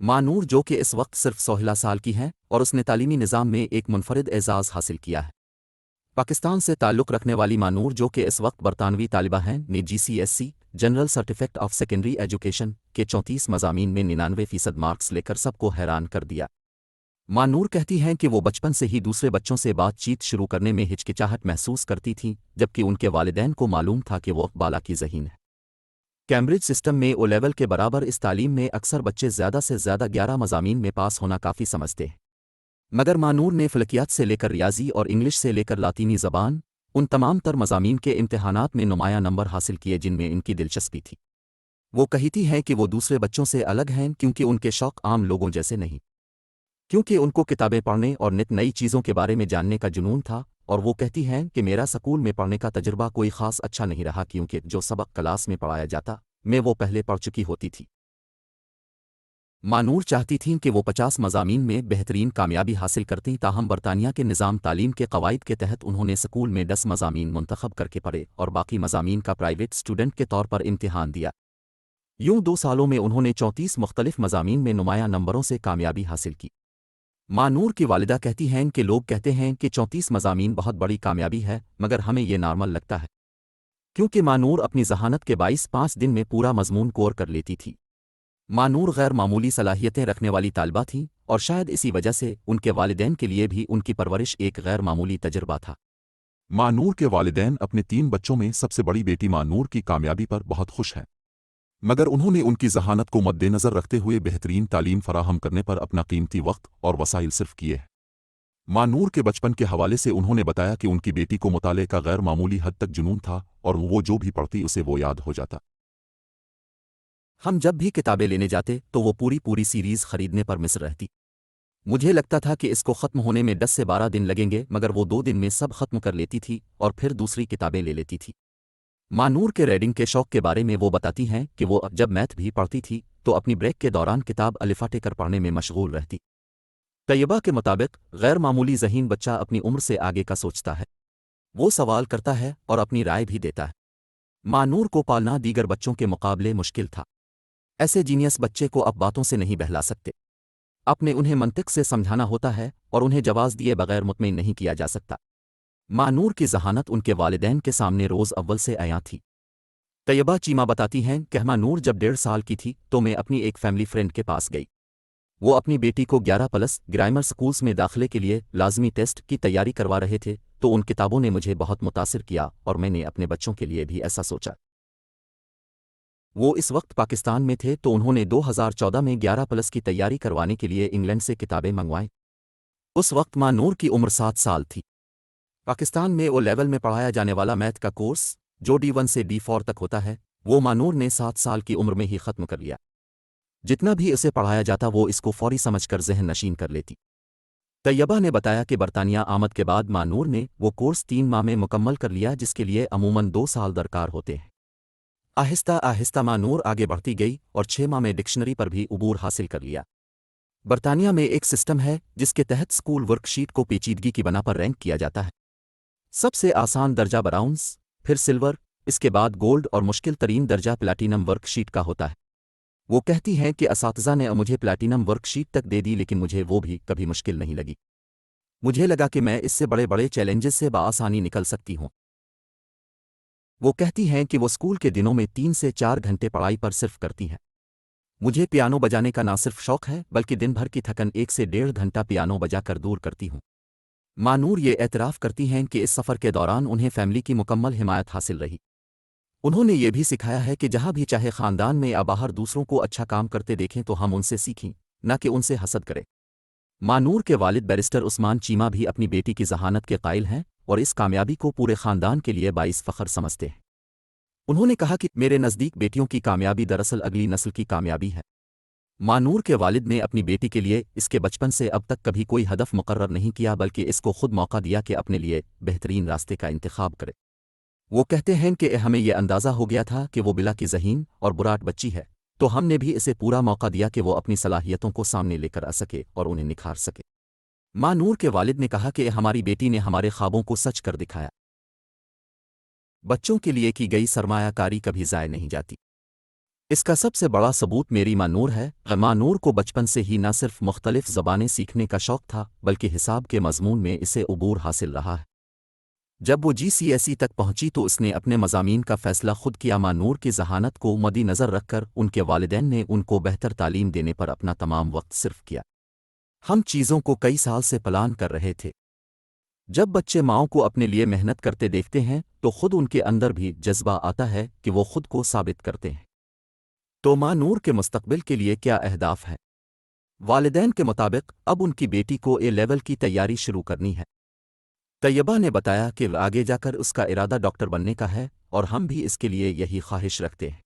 ماں نور جو کہ اس وقت صرف 16 سال کی ہیں اور اس نے تعلیمی نظام میں ایک منفرد اعزاز حاصل کیا ہے۔ پاکستان سے تعلق رکھنے والی ماں نور جو کہ اس وقت برطانوی طالبہ ہیں نے GCSE general certificate of secondary education کے 34 مضامین میں 99% مارکس لے کر سب کو حیران کر دیا۔ ماں نور کہتی ہیں کہ وہ بچپن سے ہی دوسرے بچوں سے بات چیت شروع کرنے میں ہچکچاہٹ محسوس کرتی تھیں، جبکہ ان کے والدین کو معلوم تھا کہ وہ بالا کی ذہین ہے۔ کیمبرج سسٹم میں او لیول کے برابر اس تعلیم میں اکثر بچے زیادہ سے زیادہ 11 مضامین میں پاس ہونا کافی سمجھتے ہیں، مگر ماں نور نے فلکیات سے لے کر ریاضی اور انگلش سے لے کر لاطینی زبان ان تمام تر مضامین کے امتحانات میں نمایاں نمبر حاصل کیے جن میں ان کی دلچسپی تھی۔ وہ کہتی ہیں کہ وہ دوسرے بچوں سے الگ ہیں کیونکہ ان کے شوق عام لوگوں جیسے نہیں، کیونکہ ان کو کتابیں پڑھنے اور نت نئی چیزوں کے بارے میں جاننے کا جنون تھا، اور وہ کہتی ہیں کہ میرا سکول میں پڑھنے کا تجربہ کوئی خاص اچھا نہیں رہا کیونکہ جو سبق کلاس میں پڑھایا جاتا میں وہ پہلے پڑھ چکی ہوتی تھی۔ ماں نور چاہتی تھیں کہ وہ 50 مضامین میں بہترین کامیابی حاصل کرتیں، تاہم برطانیہ کے نظام تعلیم کے قواعد کے تحت انہوں نے سکول میں 10 مضامین منتخب کر کے پڑھے اور باقی مضامین کا پرائیویٹ اسٹوڈنٹ کے طور پر امتحان دیا۔ یوں 2 سالوں میں انہوں نے 34 مختلف مضامین میں نمایاں نمبروں سے کامیابی حاصل کی۔ ماں نور کی والدہ کہتی ہیں کہ لوگ کہتے ہیں کہ 34 مضامین بہت بڑی کامیابی ہے، مگر ہمیں یہ نارمل لگتا ہے، کیونکہ ماں نور اپنی ذہانت کے باعث 5 دن میں پورا مضمون کور کر لیتی تھی۔ ماں نور غیر معمولی صلاحیتیں رکھنے والی طالبہ تھیں، اور شاید اسی وجہ سے ان کے والدین کے لیے بھی ان کی پرورش ایک غیر معمولی تجربہ تھا۔ ماں نور کے والدین اپنے 3 بچوں میں سب سے بڑی بیٹی ماں نور کی کامیابی پر بہت خوش ہیں، مگر انہوں نے ان کی ذہانت کو مد نظر رکھتے ہوئے بہترین تعلیم فراہم کرنے پر اپنا قیمتی وقت اور وسائل صرف کیے ہیں۔ ماں نور کے بچپن کے حوالے سے انہوں نے بتایا کہ ان کی بیٹی کو مطالعے کا غیر معمولی حد تک جنون تھا اور وہ جو بھی پڑھتی اسے وہ یاد ہو جاتا۔ ہم جب بھی کتابیں لینے جاتے تو وہ پوری سیریز خریدنے پر مصر رہتی۔ مجھے لگتا تھا کہ اس کو ختم ہونے میں 10 سے 12 دن لگیں گے، مگر وہ 2 دن میں سب ختم کر لیتی تھی اور پھر دوسری کتابیں لے لیتی تھی۔ ماں نور کے ریڈنگ کے شوق کے بارے میں وہ بتاتی ہیں کہ وہ جب میتھ بھی پڑھتی تھی تو اپنی بریک کے دوران کتاب الفا کر پڑھنے میں مشغول رہتی۔ طیبہ کے مطابق غیر معمولی ذہین بچہ اپنی عمر سے آگے کا سوچتا ہے، وہ سوال کرتا ہے اور اپنی رائے بھی دیتا ہے۔ ماں نور کو پالنا دیگر بچوں کے مقابلے مشکل تھا۔ ایسے جینیس بچے کو اب باتوں سے نہیں بہلا سکتے، اپنے انہیں منطق سے سمجھانا ہوتا ہے اور انہیں جواز دیے بغیر مطمئن نہیں کیا جا سکتا۔ ماں نور کی ذہانت ان کے والدین کے سامنے روز اول سے عیاں تھی۔ طیبہ چیمہ بتاتی ہیں کہ ماں نور جب 1.5 سال کی تھی تو میں اپنی ایک فیملی فرینڈ کے پاس گئی۔ وہ اپنی بیٹی کو 11+ گرامر سکولز میں داخلے کے لیے لازمی ٹیسٹ کی تیاری کروا رہے تھے، تو ان کتابوں نے مجھے بہت متاثر کیا اور میں نے اپنے بچوں کے لیے بھی ایسا سوچا۔ وہ اس وقت پاکستان میں تھے تو انہوں نے 2014 میں 11+ کی تیاری کروانے کے لیے انگلینڈ سے کتابیں منگوائیں۔ اس وقت ماں نور کی عمر 7 سال تھی۔ پاکستان میں او لیول میں پڑھایا جانے والا میتھ کا کورس جو D1 سے D4 تک ہوتا ہے، وہ ماں نور نے 7 سال کی عمر میں ہی ختم کر لیا۔ جتنا بھی اسے پڑھایا جاتا وہ اس کو فوری سمجھ کر ذہن نشین کر لیتی۔ طیبہ نے بتایا کہ برطانیہ آمد کے بعد ماں نور نے وہ کورس 3 ماہ میں مکمل کر لیا جس کے لیے عموماً 2 سال درکار ہوتے ہیں۔ آہستہ آہستہ ماں نور آگے بڑھتی گئی اور 6 ماہ میں ڈکشنری پر بھی عبور حاصل کر لیا۔ برطانیہ میں ایک سسٹم ہے جس کے تحت اسکول ورک شیٹ کو پیچیدگی کی بنا پر رینک کیا جاتا ہے۔ سب سے آسان درجہ براؤنز، پھر سلور، اس کے بعد گولڈ اور مشکل ترین درجہ پلاٹینم ورک شیٹ کا ہوتا ہے۔ وہ کہتی ہیں کہ اساتذہ نے مجھے پلاٹینم ورک شیٹ تک دے دی لیکن مجھے وہ بھی کبھی مشکل نہیں لگی۔ مجھے لگا کہ میں اس سے بڑے چیلنجز سے بآسانی نکل سکتی ہوں۔ وہ کہتی ہیں کہ وہ اسکول کے دنوں میں 3 سے 4 گھنٹے پڑھائی پر صرف کرتی ہیں۔ مجھے پیانو بجانے کا نہ صرف شوق ہے بلکہ دن بھر کی تھکن 1 سے 1.5 گھنٹہ پیانو بجا کر دور کرتی ہوں۔ ماں نور یہ اعتراف کرتی ہیں کہ اس سفر کے دوران انہیں فیملی کی مکمل حمایت حاصل رہی۔ انہوں نے یہ بھی سکھایا ہے کہ جہاں بھی چاہے خاندان میں یا باہر دوسروں کو اچھا کام کرتے دیکھیں تو ہم ان سے سیکھیں، نہ کہ ان سے حسد کریں۔ ماں نور کے والد بیرسٹر عثمان چیمہ بھی اپنی بیٹی کی ذہانت کے قائل ہیں اور اس کامیابی کو پورے خاندان کے لیے باعث فخر سمجھتے ہیں۔ انہوں نے کہا کہ میرے نزدیک بیٹیوں کی کامیابی دراصل اگلی نسل کی کامیابی ہے۔ ماں نور کے والد نے اپنی بیٹی کے لیے اس کے بچپن سے اب تک کبھی کوئی ہدف مقرر نہیں کیا بلکہ اس کو خود موقع دیا کہ اپنے لیے بہترین راستے کا انتخاب کرے۔ وہ کہتے ہیں کہ ہمیں یہ اندازہ ہو گیا تھا کہ وہ بلا کی ذہین اور براٹ بچی ہے، تو ہم نے بھی اسے پورا موقع دیا کہ وہ اپنی صلاحیتوں کو سامنے لے کر آ سکے اور انہیں نکھار سکے۔ ماں نور کے والد نے کہا کہ ہماری بیٹی نے ہمارے خوابوں کو سچ کر دکھایا۔ بچوں کے لیے کی گئی سرمایہ کاری کبھی ضائع نہیں جاتی۔ اس کا سب سے بڑا ثبوت میری ماں نور ہے۔ ماں نور کو بچپن سے ہی نہ صرف مختلف زبانیں سیکھنے کا شوق تھا بلکہ حساب کے مضمون میں اسے عبور حاصل رہا ہے۔ جب وہ GCSE تک پہنچی تو اس نے اپنے مضامین کا فیصلہ خود کیا۔ ماں نور کی ذہانت کو مد نظر رکھ کر ان کے والدین نے ان کو بہتر تعلیم دینے پر اپنا تمام وقت صرف کیا۔ ہم چیزوں کو کئی سال سے پلان کر رہے تھے۔ جب بچے ماؤں کو اپنے لیے محنت کرتے دیکھتے ہیں تو خود ان کے اندر بھی جذبہ آتا ہے کہ وہ خود کو ثابت کرتے ہیں۔ تو ماں نور کے مستقبل کے لیے کیا اہداف ہیں؟ والدین کے مطابق اب ان کی بیٹی کو A لیول کی تیاری شروع کرنی ہے۔ طیبہ نے بتایا کہ آگے جا کر اس کا ارادہ ڈاکٹر بننے کا ہے اور ہم بھی اس کے لیے یہی خواہش رکھتے ہیں۔